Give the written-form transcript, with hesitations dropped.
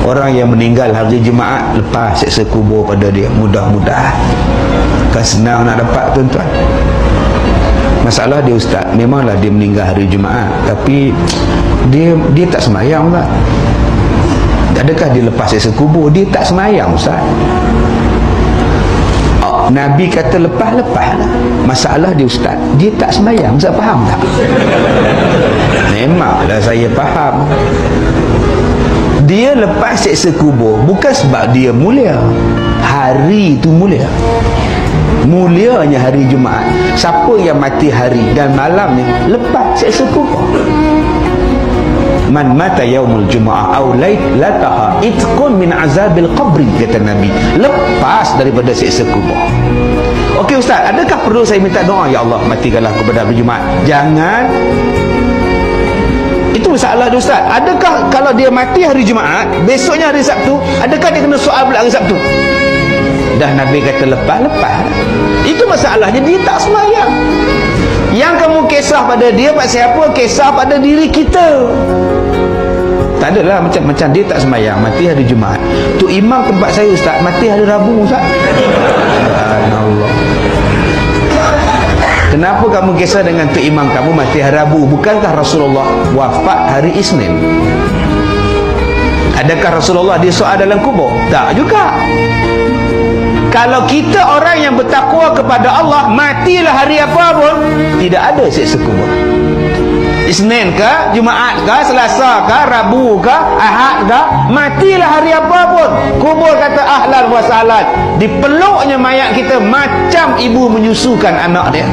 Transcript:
Orang yang meninggal hari Jumaat, lepas seksa kubur pada dia. Mudah-mudahan. Kan senang nak dapat, tuan-tuan. Masalah dia, ustaz, memanglah dia meninggal hari Jumaat, tapi dia tak semayang, ustaz. Adakah dia lepas seksa kubur? Dia tak semayang, ustaz. Nabi kata lepas-lepas lah. Masalah dia, ustaz, dia tak semayang. Ustaz faham tak? Memanglah saya faham. Dia lepas seksa kubur bukan sebab dia mulia. Hari itu mulia. Mulianya hari Jumaat. Siapa yang mati hari dan malam ni lepas seksa kubur. Man mata yaumul jum'ah aw lailataha itqun min azabil qabri, kata Nabi. Lepas daripada seksa kubur. Okey ustaz, adakah perlu saya minta doa, ya Allah matikanlah aku pada hari Jumaat? Jangan. Itu masalah dia, ustaz. Adakah kalau dia mati hari Jumaat, besoknya hari Sabtu, adakah dia kena soal pula hari Sabtu? Dah Nabi kata lepas-lepas. Itu masalahnya, dia tak semayang. Yang kamu kisah pada dia pasal apa? Kisah pada diri kita. Tak adalah macam dia tak semayang, mati hari Jumaat. Tu imam tempat saya, ustaz, mati hari Rabu, ustaz. Subhanallah. Kenapa kamu kisah dengan tu imam kamu mati hari Rabu? Bukankah Rasulullah wafat hari Isnin? Adakah Rasulullah disoal dalam kubur? Tak juga. Kalau kita orang yang bertakwa kepada Allah, matilah hari apa pun, tidak ada siksa kubur. Isnin ke, Jumaat ke, Selasa ke, Rabu ke, Ahad ke, matilah hari apa pun, kubur kata ahlan wa sahlan. Dipeluknya mayat kita macam ibu menyusukan anak dia.